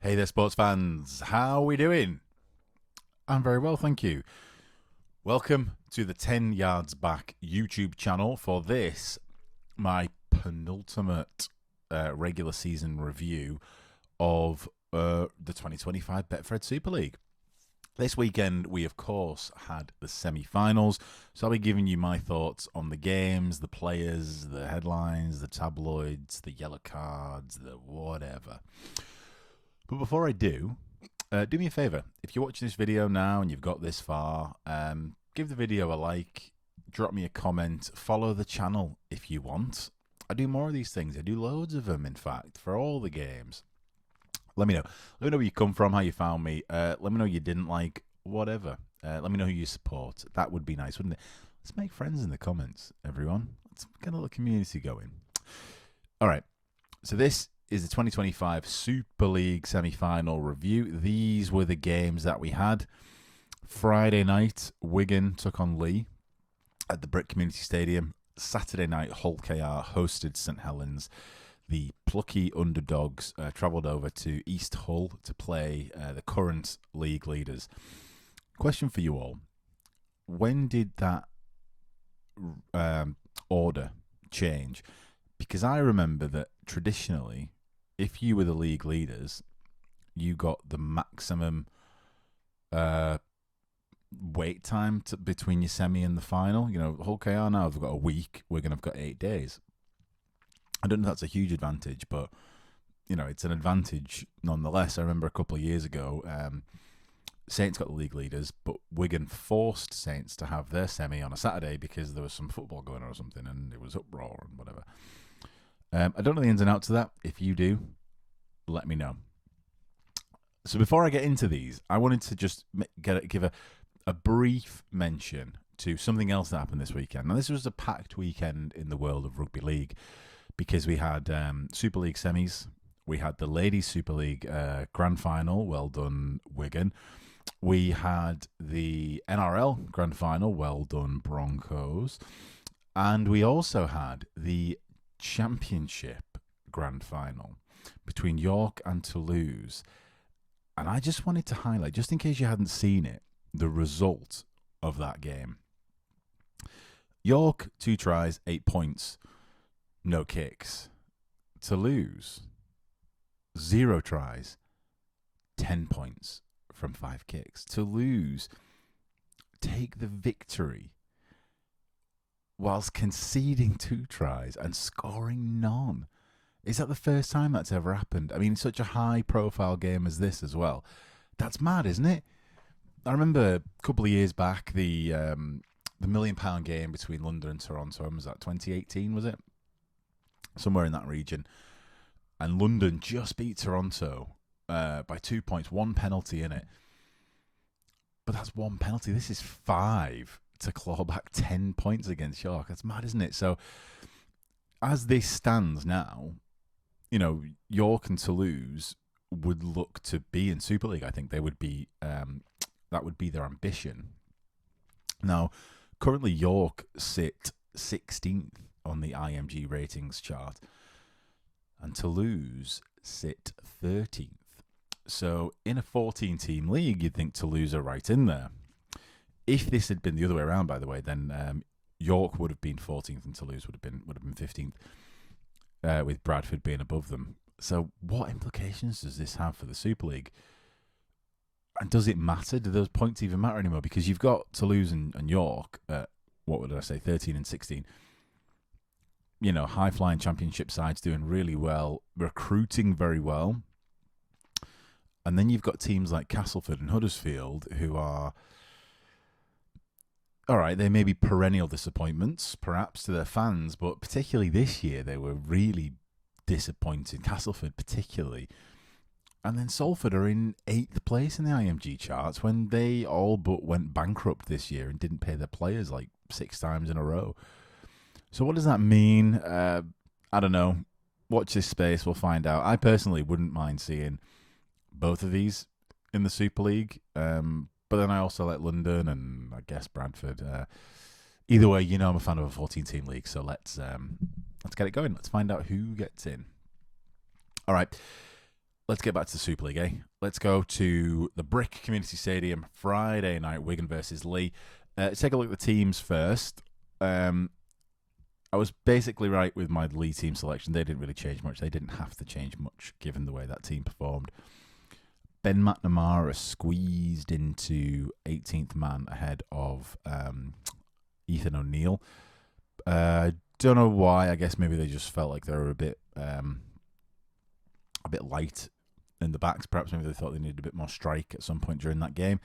Hey there, sports fans. How are we doing? I'm very well, thank you. Welcome to the 10 Yards Back YouTube channel for this, my penultimate regular season review of the 2025 Betfred Super League. This weekend, we of course had the semi-finals, so I'll be giving you my thoughts on the games, the players, the headlines, the tabloids, the yellow cards, the whatever. But before I do me a favour. If you're watching this video now and you've got this far, give the video a like, drop me a comment, follow the channel if you want. I do more of these things. I do loads of them, in fact, for all the games. Let me know. Let me know where you come from, how you found me. Let me know you didn't like, whatever. Let me know who you support. That would be nice, wouldn't it? Let's make friends in the comments, everyone. Let's get a little community going. All right. So this is the 2025 Super League semi-final review. These were the games that we had. Friday night, Wigan took on Leigh at the Brick Community Stadium. Saturday night, Hull KR hosted St Helens. The plucky underdogs travelled over to East Hull to play the current league leaders. Question for you all. When did that order change? Because I remember that traditionally, if you were the league leaders, you got the maximum wait time between your semi and the final. You know, Hull KR now have got a week. We're going to have got 8 days. I don't know if that's a huge advantage, but, you know, it's an advantage nonetheless. I remember a couple of years ago, Saints got the league leaders, but Wigan forced Saints to have their semi on a Saturday because there was some football going on or something, and it was uproar and whatever. I don't know the ins and outs of that. If you do, let me know. So before I get into these, I wanted to just give a brief mention to something else that happened this weekend. Now, this was a packed weekend in the world of rugby league because we had Super League semis. We had the Ladies Super League Grand Final. Well done, Wigan. We had the NRL Grand Final. Well done, Broncos. And we also had the Championship Grand Final between York and Toulouse. And I just wanted to highlight, just in case you hadn't seen it, the result of that game. York, 2 tries, 8 points, no kicks. Toulouse, 0 tries, 10 points from 5 kicks. Toulouse take the victory whilst conceding 2 tries and scoring none. Is that the first time that's ever happened? I mean, such a high-profile game as this as well. That's mad, isn't it? I remember a couple of years back, the £1 million game between London and Toronto. When was that? 2018, was it? Somewhere in that region. And London just beat Toronto by 2 points, 1 penalty in it. But that's 1 penalty. This is 5 to claw back 10 points against York. That's mad, isn't it? So, as this stands now, you know, York and Toulouse would look to be in Super League. I think they would be. That would be their ambition. Now, currently York sit 16th on the IMG ratings chart, and Toulouse sit 13th. So, in a 14-team league, you'd think Toulouse are right in there. If this had been the other way around, by the way, then York would have been 14th and Toulouse would have been 15th, with Bradford being above them. So what implications does this have for the Super League? And does it matter? Do those points even matter anymore? Because you've got Toulouse and York at, what would I say, 13 and 16. You know, high-flying championship sides doing really well, recruiting very well. And then you've got teams like Castleford and Huddersfield who are, all right, they may be perennial disappointments, perhaps, to their fans, but particularly this year, they were really disappointed. Castleford, particularly. And then Salford are in 8th place in the IMG charts when they all but went bankrupt this year and didn't pay their players like 6 times in a row. So what does that mean? I don't know. Watch this space, we'll find out. I personally wouldn't mind seeing both of these in the Super League. But then I also like London and I guess Bradford. Either way, you know I'm a fan of a 14-team league, so let's get it going. Let's find out who gets in. All right. let's get back to the Super League, eh? Let's go to the Brick Community Stadium, Friday night, Wigan versus Leigh. Let's take a look at the teams first. I was basically right with my Leigh team selection. They didn't really change much. They didn't have to change much, given the way that team performed. Ben McNamara squeezed into 18th man ahead of Ethan O'Neill. Don't know why. I guess maybe they just felt like they were a bit light in the backs. Perhaps maybe they thought they needed a bit more strike at some point during that game.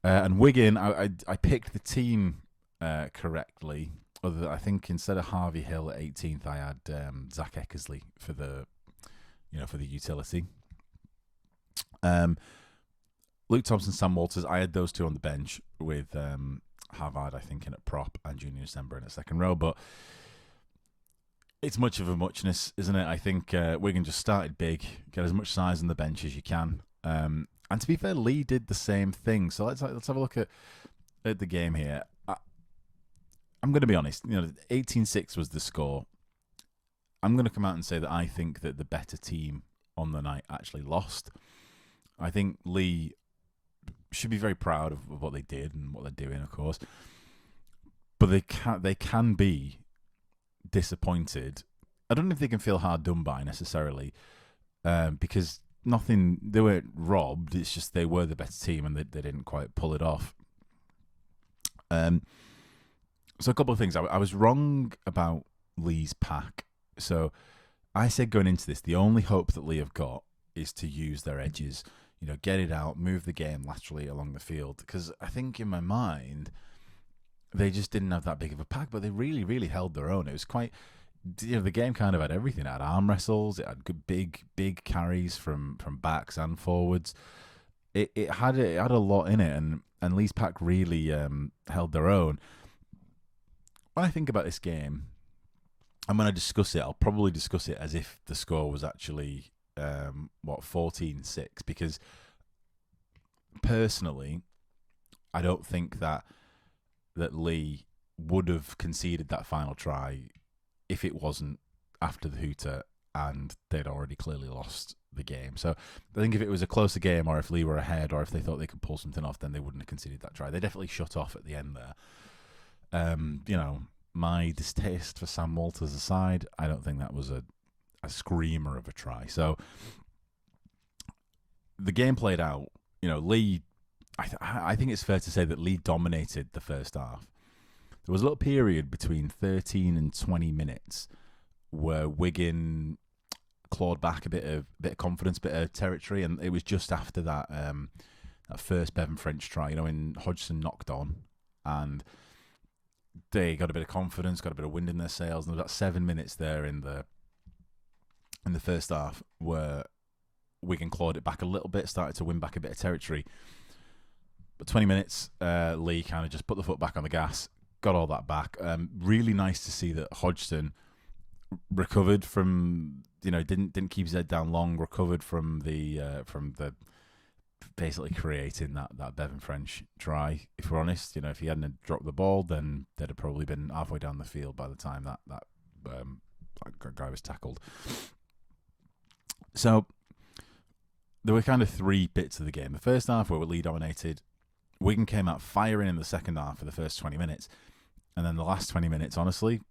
And Wigan, I picked the team correctly. Other than, I think instead of Harvey Hill at 18th, I had Zach Eckersley for the utility. Luke Thompson, Sam Walters, I had those two on the bench with Havard, I think, in at prop and Junior December in a second row. But it's much of a muchness, isn't it? I think Wigan just started big, get as much size on the bench as you can. And to be fair, Leigh did the same thing. So let's have a look at the game here. I'm going to be honest. 18-6 was the score. I'm going to come out and say that I think that the better team on the night actually lost. I think Leigh should be very proud of what they did and what they're doing, of course. But they can be disappointed. I don't know if they can feel hard done by necessarily, because they weren't robbed. It's just they were the better team and they didn't quite pull it off. So a couple of things. I was wrong about Leigh's pack. So I said going into this, the only hope that Leigh have got is to use their edges, get it out, move the game laterally along the field. Because I think in my mind, they just didn't have that big of a pack, but they really, really held their own. It was quite, the game kind of had everything. It had arm wrestles, it had good big carries from backs and forwards. It had a lot in it, and Leigh's pack really held their own. When I think about this game, and when I discuss it, I'll probably discuss it as if the score was actually 14-6, because personally, I don't think that Leigh would have conceded that final try if it wasn't after the hooter and they'd already clearly lost the game. So I think if it was a closer game, or if Leigh were ahead, or if they thought they could pull something off, then they wouldn't have conceded that try. They definitely shut off at the end there. My distaste for Sam Walters aside, I don't think that was a screamer of a try. So the game played out. Leigh, I think it's fair to say that Leigh dominated the first half. There was a little period between 13 and 20 minutes where Wigan clawed back a bit of confidence, a bit of territory, and it was just after that first Bevan French try, when Hodgson knocked on, and they got a bit of confidence, got a bit of wind in their sails, and there was about 7 minutes there in the first half where Wigan clawed it back a little bit, started to win back a bit of territory. But 20 minutes, Leigh kind of just put the foot back on the gas, got all that back. Really nice to see that Hodgson recovered from, didn't keep his head down long, recovered from the basically creating that Bevan French try. If we're honest, if he hadn't dropped the ball, then they'd have probably been halfway down the field by the time that guy was tackled. So there were kind of three bits of the game. The first half where Leigh dominated, Wigan came out firing in the second half for the first 20 minutes, and then the last 20 minutes, honestly,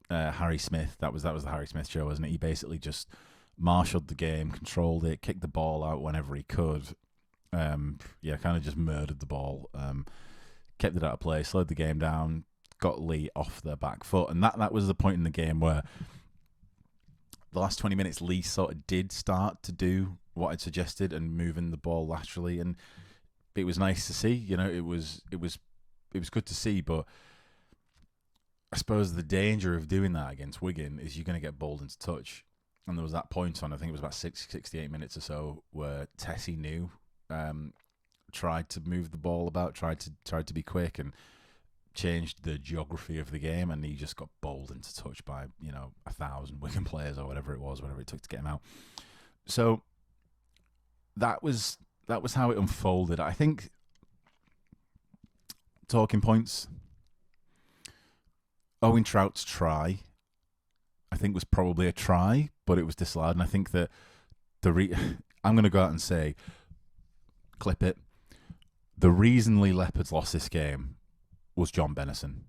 Harry Smith, that was the Harry Smith show, wasn't it? He basically just marshalled the game, controlled it, kicked the ball out whenever he could. Kind of just murdered the ball, kept it out of play, slowed the game down, got Leigh off their back foot, and that was the point in the game where the last 20 minutes Leigh sort of did start to do what I'd suggested and moving the ball laterally, and it was nice to see. It was good to see, but I suppose the danger of doing that against Wigan is you're going to get bowled into touch. And there was that point on, I think it was about 68 minutes or so, where Tessie knew. Tried to move the ball about, tried to be quick, and changed the geography of the game, and he just got bowled into touch by 1,000 Wigan players or whatever it took to get him out. So that was how it unfolded. I think talking points. Owen Trout's try, I think, was probably a try, but it was disallowed, and I think that I'm going to go out and say, clip it. The reason Leigh Leopards lost this game was John Bennison.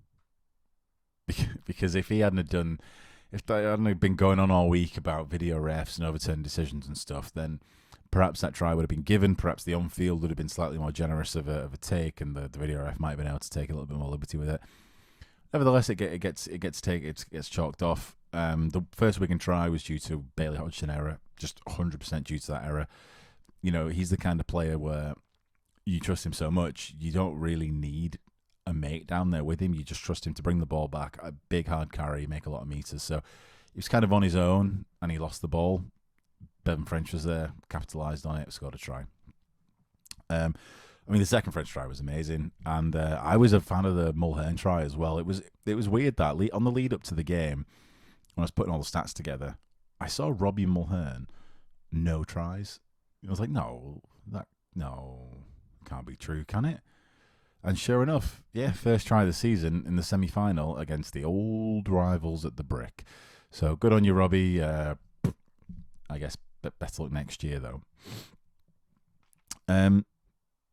Because if he hadn't done, if they hadn't been going on all week about video refs and overturned decisions and stuff, then perhaps that try would have been given. Perhaps the on-field would have been slightly more generous of a take, and the video ref might have been able to take a little bit more liberty with it. Nevertheless, it gets chalked off. The first Wigan try was due to Bailey Hodgson error, just 100% due to that error. You know, he's the kind of player where you trust him so much, you don't really need a mate down there with him. You just trust him to bring the ball back, a big hard carry, make a lot of meters. So he was kind of on his own, and he lost the ball. Bevan French was there, capitalised on it, scored a try. I mean, the second French try was amazing, and I was a fan of the Mulhern try as well. It was weird that on the lead up to the game, when I was putting all the stats together, I saw Robbie Mulhern no tries. I was like, no, can't be true, can it? And sure enough, yeah, first try of the season in the semi-final against the old rivals at the Brick. So good on you, Robbie. I guess better luck next year, though.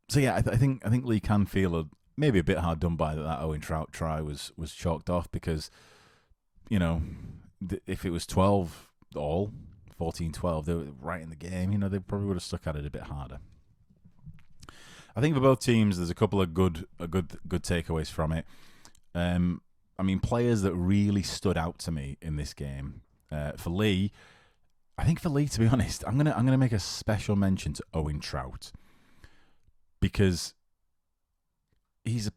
So yeah, I think Leigh can feel maybe a bit hard done by that Owen Trout try was chalked off, because, you know, if it was 14-12, they were right in the game. You know, they probably would have stuck at it a bit harder. I think for both teams, there's a couple of good takeaways from it. I mean, players that really stood out to me in this game. For Leigh, to be honest, I'm gonna make a special mention to Owen Trout, because he's a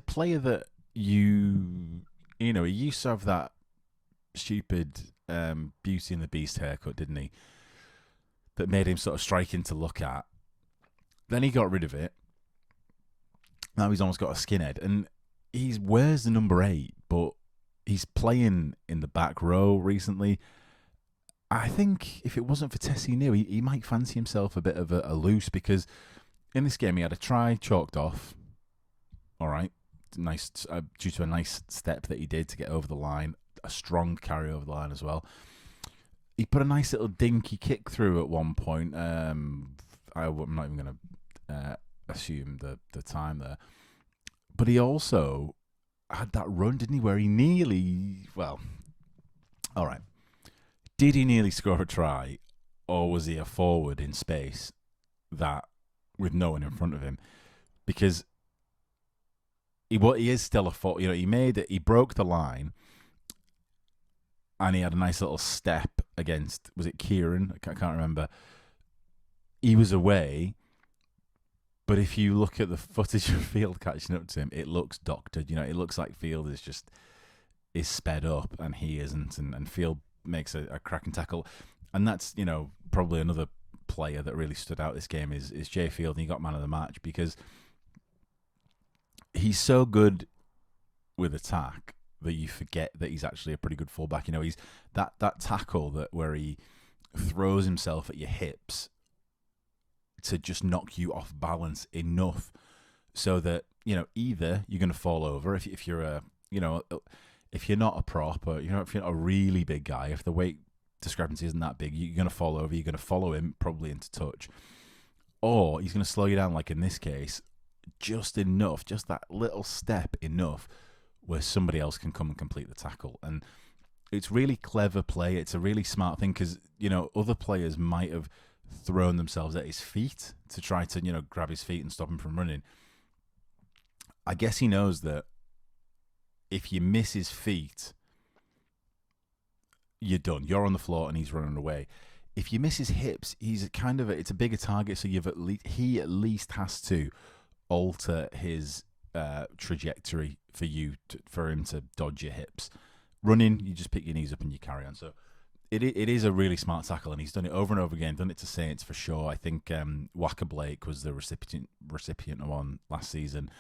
player that you know, he used to have that stupid Beauty and the Beast haircut, didn't he? That made him sort of striking to look at. Then he got rid of it. Now he's almost got a skinhead, and he wears the number 8, but he's playing in the back row recently. I think if it wasn't for Tessie New, he might fancy himself a bit of a loose, because in this game he had a try chalked off. All right, nice due to a nice step that he did to get over the line, a strong carry over the line as well. He put a nice little dinky kick through at one point. I'm not even going to assume the time there, but he also had that run, didn't he, where he nearly, well, all right, did he nearly score a try, or was he a forward in space that with no one in front of him? Because he is still a forward. You know, he broke the line, and he had a nice little step against, was it Kieran? I can't remember. He was away, but if you look at the footage of Field catching up to him, it looks doctored. You know, it looks like Field is sped up, and he isn't, and Field makes a cracking tackle. And that's, you know, probably another player that really stood out this game is Jay Field, and he got man of the match, because he's so good with attack that you forget that he's actually a pretty good fullback. You know, he's that tackle where he throws himself at your hips to just knock you off balance enough so that, you know, either you're going to fall over if you're a, you know, if you're not a prop, or, you know, if you're not a really big guy, if the weight discrepancy isn't that big, you're going to fall over, you're going to follow him probably into touch, or he's going to slow you down, like in this case, just enough, just that little step enough where somebody else can come and complete the tackle. And it's really clever play. It's a really smart thing, because, you know, other players might have thrown themselves at his feet to try to, you know, grab his feet and stop him from running. I guess he knows that if you miss his feet, you're done. You're on the floor and he's running away. If you miss his hips, he's kind of it's a bigger target, so he at least has to alter his trajectory for him to dodge your hips. Running, you just pick your knees up and you carry on. So it is a really smart tackle, and he's done it over and over again. Done it to Saints for sure. I think Waka Blake was the recipient of one last season,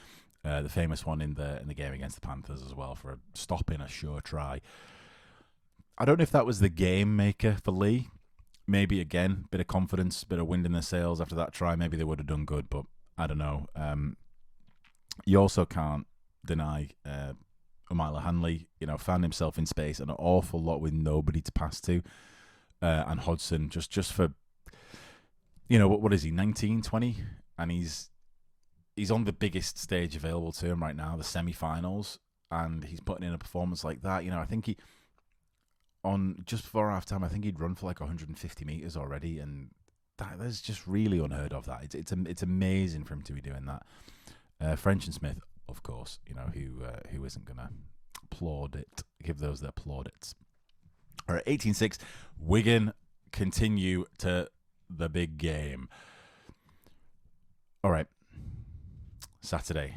the famous one in the game against the Panthers as well, for stopping a sure try. I don't know if that was the game maker for Leigh. Maybe again, bit of confidence, bit of wind in their sails after that try. Maybe they would have done good, but I don't know. You also can't deny Umila Hanley, you know, found himself in space an awful lot with nobody to pass to, and Hodgson just for what is he, 19, 20? And he's on the biggest stage available to him right now, the semi-finals, and he's putting in a performance like that. I think just before half-time, I think he'd run for like 150 metres already, and that's just really unheard of. That it's amazing for him to be doing that. French and Smith, of course, who isn't going to applaud it, give those their plaudits. All right, 18-6, Wigan continue to the big game. All right, Saturday.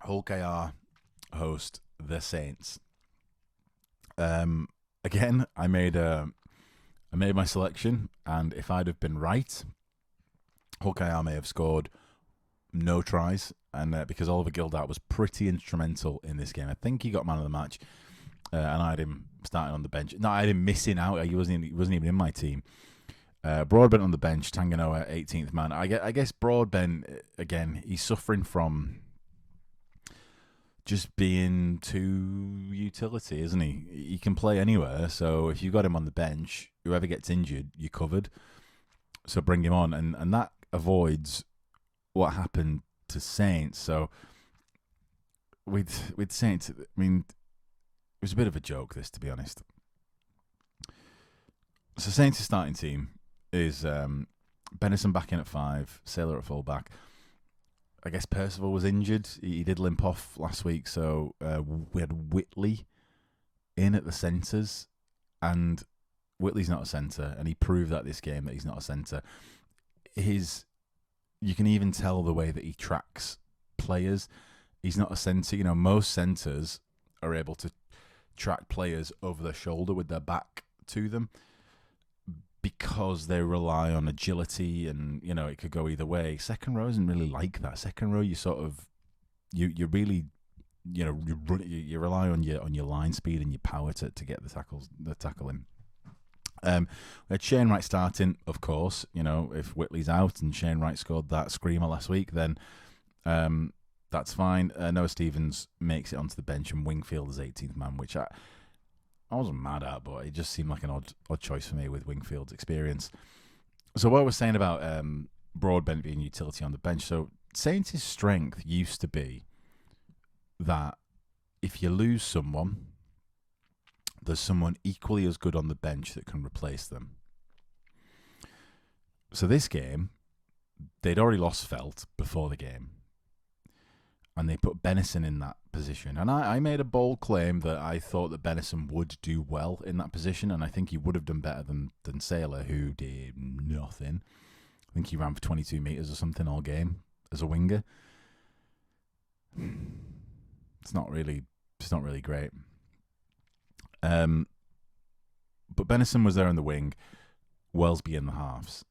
Hull KR host the Saints. Again, I made my selection, and if I'd have been right, Hull KR may have scored no tries, and because Oliver Gildart was pretty instrumental in this game. I think he got man of the match, and I had him starting on the bench. No, I had him missing out. He wasn't even in my team. Broadbent on the bench, Tanganoa 18th man. I guess Broadbent, again, he's suffering from just being too utility, isn't he? He can play anywhere, so if you've got him on the bench, whoever gets injured, you're covered. So bring him on, and that avoids what happened to Saints. So with Saints, I mean, it was a bit of a joke, this, to be honest. So Saints' starting team is Benison back in at 5, Sailor at full back. I guess Percival was injured. He did limp off last week, so we had Whitley in at the centres, and Whitley's not a centre, and he proved that this game that he's not a centre. You can even tell the way that he tracks players. He's not a centre. Most centres are able to track players over their shoulder with their back to them, because they rely on agility, and it could go either way. Second row isn't really like that. Second row, you sort of you really you rely on your line speed and your power to get the tackle in. We had Shane Wright starting, of course. If Whitley's out and Shane Wright scored that screamer last week, then that's fine. Noah Stevens makes it onto the bench, and Wingfield is 18th man, which I wasn't mad at, but it just seemed like an odd choice for me with Wingfield's experience. So what I was saying about Broadbent being utility on the bench, so Saints' strength used to be that if you lose someone, there's someone equally as good on the bench that can replace them. So this game, they'd already lost Felt before the game, and they put Benison in that position. And I made a bold claim that I thought that Benison would do well in that position, and I think he would have done better than Sailor, who did nothing. I think he ran for 22 metres or something all game as a winger. It's not really great. But Benison was there in the wing, Wellesby in the halves.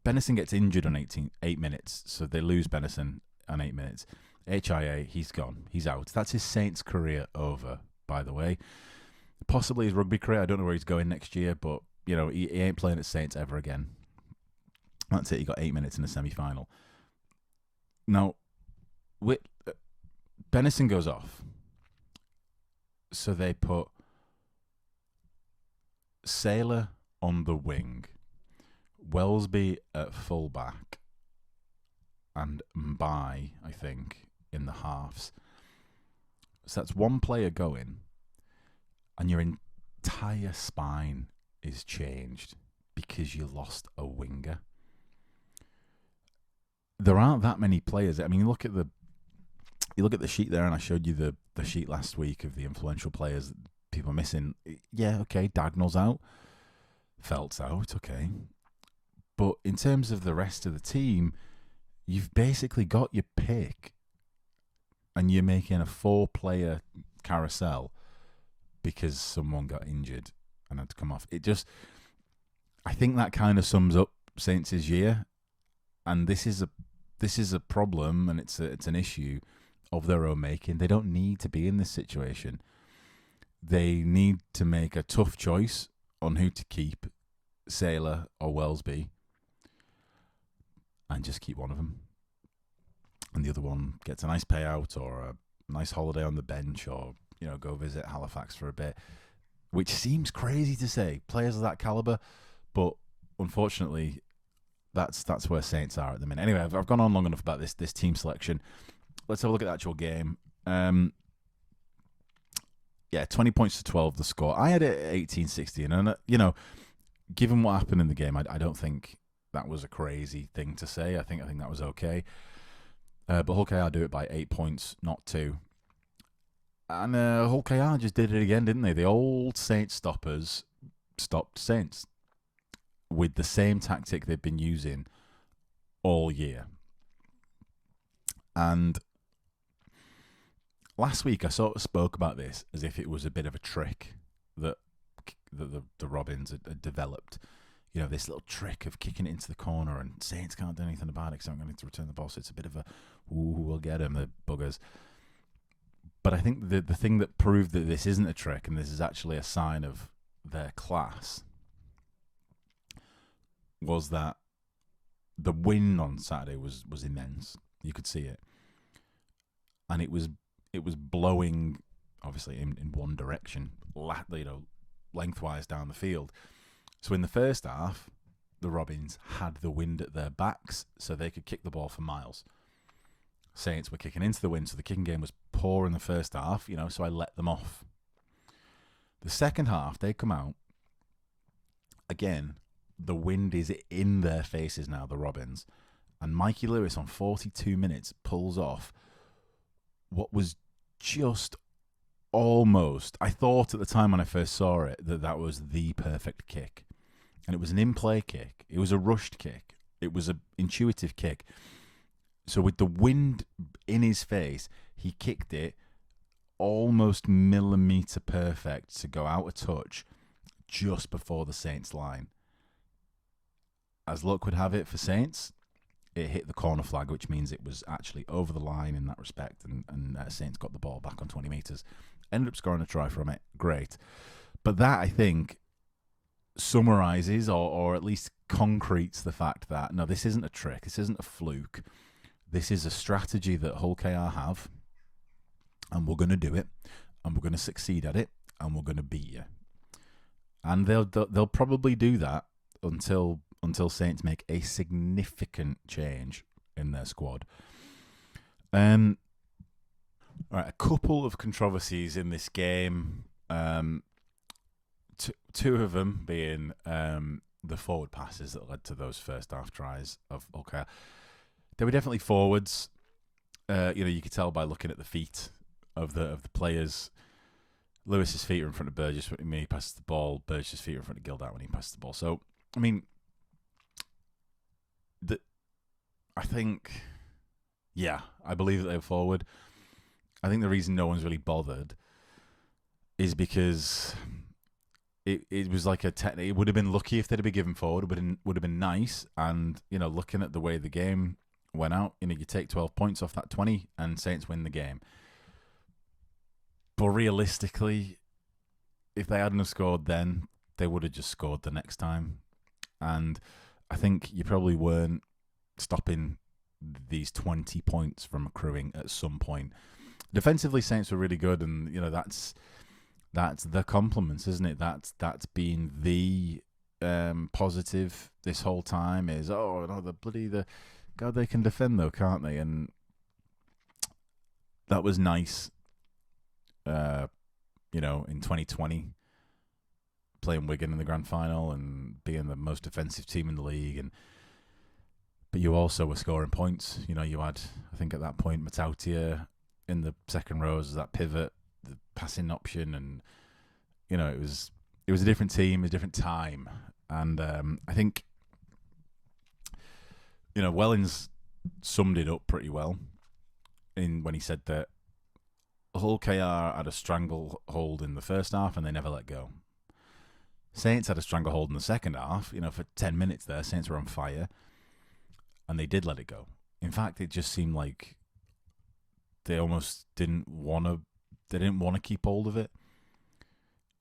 Benison gets injured on 8 minutes, so they lose Benison on 8 minutes. HIA, he's gone. He's out. That's his Saints career over, by the way. Possibly his rugby career. I don't know where he's going next year, but he ain't playing at Saints ever again. That's it. He got 8 minutes in the semi-final. Now, Benison goes off. So they put Sailor on the wing, Wellesby at fullback, and Mbai, I think, in the halves. So that's one player going, and your entire spine is changed because you lost a winger. There aren't that many players. I mean, you look at the sheet there, and I showed you the sheet last week of the influential players that people are missing. Yeah, okay, Dagnall's out, Felt's out, okay. But in terms of the rest of the team, you've basically got your pick, and you're making a 4-player carousel because someone got injured and had to come off. I think that kind of sums up Saints' year, and this is a problem, and it's an issue of their own making. They don't need to be in this situation. They need to make a tough choice on who to keep, Sailor or Wellesby, and just keep one of them. And the other one gets a nice payout or a nice holiday on the bench or go visit Halifax for a bit, which seems crazy to say, players of that calibre, but unfortunately, that's where Saints are at the minute. Anyway, I've gone on long enough about this team selection. Let's have a look at the actual game. 20 points to 12 the score. I had it at 18-16, and given what happened in the game, I don't think that was a crazy thing to say. I think that was okay. But Hull KR do it by 8 points, not 2. And Hull KR just did it again, didn't they? The old Saints stoppers stopped Saints with the same tactic they've been using all year. And last week I sort of spoke about this as if it was a bit of a trick that the Robins had developed. This little trick of kicking it into the corner, and Saints can't do anything about it because I'm going to return the ball. So it's a bit of a, we'll get them, the buggers. But I think the thing that proved that this isn't a trick and this is actually a sign of their class was that the wind on Saturday was immense. You could see it. And it was blowing, obviously, in one direction, lengthwise down the field. So in the first half, the Robins had the wind at their backs, so they could kick the ball for miles. Saints were kicking into the wind, so the kicking game was poor in the first half, so I let them off. The second half, they come out. Again, the wind is in their faces now, the Robins. And Mikey Lewis, on 42 minutes, pulls off what was just almost, I thought at the time when I first saw it, that was the perfect kick. And it was an in-play kick. It was a rushed kick. It was an intuitive kick. So with the wind in his face, he kicked it almost millimetre perfect to go out of touch just before the Saints line. As luck would have it for Saints, it hit the corner flag, which means it was actually over the line in that respect, and Saints got the ball back on 20 metres. Ended up scoring a try from it. Great. But that, I think, summarises or at least concretes the fact that, no, this isn't a trick. This isn't a fluke. This is a strategy that Hull KR have, and we're going to do it, and we're going to succeed at it, and we're going to beat you. And they'll probably do that until Saints make a significant change in their squad. All right, a couple of controversies in this game. Two of them being the forward passes that led to those first half tries of okay. They were definitely forwards. You could tell by looking at the feet of the players. Lewis's feet are in front of Burgess when he passes the ball. Burgess's feet are in front of Gildart when he passes the ball. So, I mean, I believe that they were forward. I think the reason no one's really bothered is because it was like it would have been lucky if they'd have been given forward. It would have been nice. And, looking at the way the game went out, you take 12 points off that 20 and Saints win the game. But realistically, if they hadn't have scored then, they would have just scored the next time. And I think you probably weren't stopping these 20 points from accruing at some point. Defensively, Saints were really good, and that's the compliments, isn't it? That's been the positive this whole time. Is God, they can defend though, can't they? And that was nice. In 2020, playing Wigan in the grand final and being the most defensive team in the league, but you also were scoring points. You had, I think at that point, Matautia in the second row as that pivot, the passing option, and it was a different team, a different time, and I think Wellens summed it up pretty well when he said that Hull KR had a stranglehold in the first half and they never let go. Saints had a stranglehold in the second half. For 10 minutes there, Saints were on fire, and they did let it go. In fact, it just seemed like they almost didn't want to keep hold of it.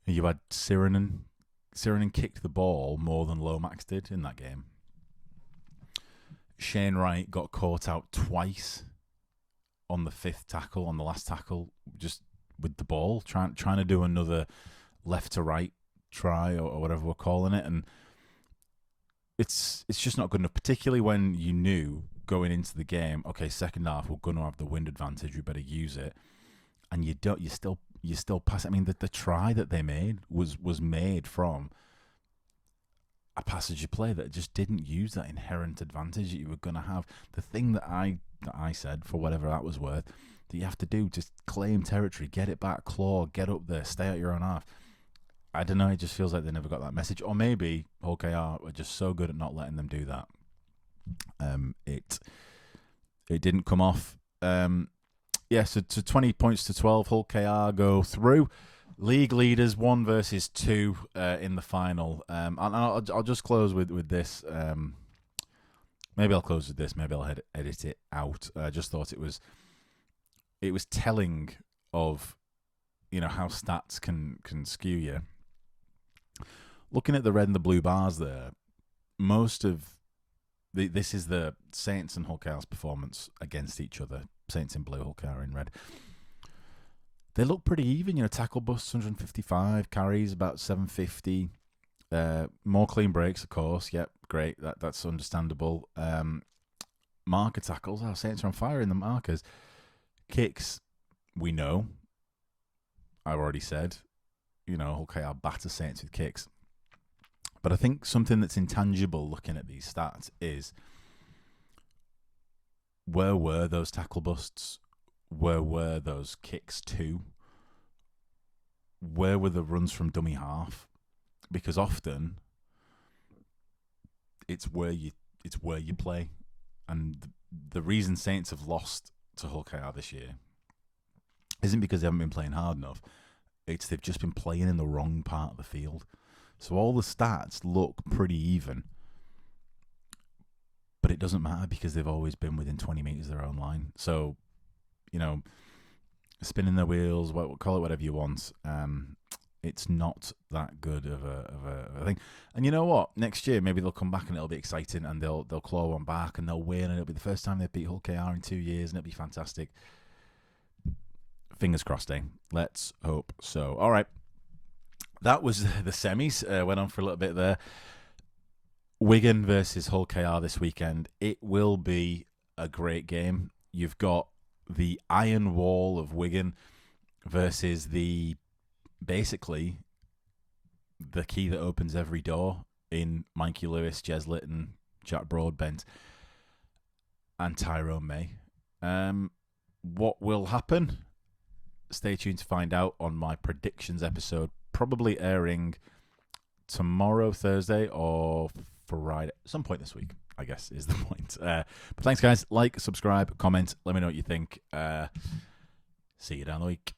You had Sirinen. Sirinen kicked the ball more than Lomax did in that game. Shane Wright got caught out twice on the fifth tackle, on the last tackle, just with the ball, trying to do another left to right try or whatever we're calling it, and it's just not good enough. Particularly when you knew going into the game, okay, second half we're going to have the wind advantage, we better use it, and you don't. You still pass. I mean, the try that they made was made from a passage of play that just didn't use that inherent advantage that you were going to have. The thing that I said, for whatever that was worth, that you have to do, just claim territory, get it back, claw, get up there, stay at your own half. I don't know, it just feels like they never got that message. Or maybe Hull KR are just so good at not letting them do that. It didn't come off. So to 20 points to 12, Hull KR go through. League leaders 1 versus 2 in the final. And I'll just close with this. Maybe I'll close with this. Maybe I'll edit it out. I just thought it was telling of, how stats can skew you. Looking at the red and the blue bars there, most of this is the Saints and Hull KR's performance against each other. Saints in blue, Hull KR in red. They look pretty even, tackle busts 155, carries about 750, more clean breaks, of course. Yep, great, that's understandable. Marker tackles, our Saints are on fire in the markers. Kicks, we know. I've already said, Hull KR batter Saints with kicks. But I think something that's intangible looking at these stats is, where were those tackle busts? Where were those kicks too? Where were the runs from dummy half? Because often it's where you play, and the reason Saints have lost to Hull KR this year isn't because they haven't been playing hard enough. It's they've just been playing in the wrong part of the field. So all the stats look pretty even, but it doesn't matter because they've always been within 20 metres of their own line. So, spinning their wheels, call it whatever you want. It's not that good of a thing. And you know what? Next year, maybe they'll come back and it'll be exciting, and they'll claw one back and they'll win, and it'll be the first time they've beat Hull KR in 2 years, and it'll be fantastic. Fingers crossed, eh? Let's hope so. All right. That was the semis. Went on for a little bit there. Wigan versus Hull KR this weekend. It will be a great game. You've got the iron wall of Wigan versus basically the key that opens every door in Mikey Lewis, Jez Litton, Jack Broadbent, and Tyrone May. What will happen? Stay tuned to find out on my predictions episode, probably airing tomorrow, Thursday, or Friday, some point this week, I guess, is the point. But thanks, guys. Like, subscribe, comment. Let me know what you think. See you down the week.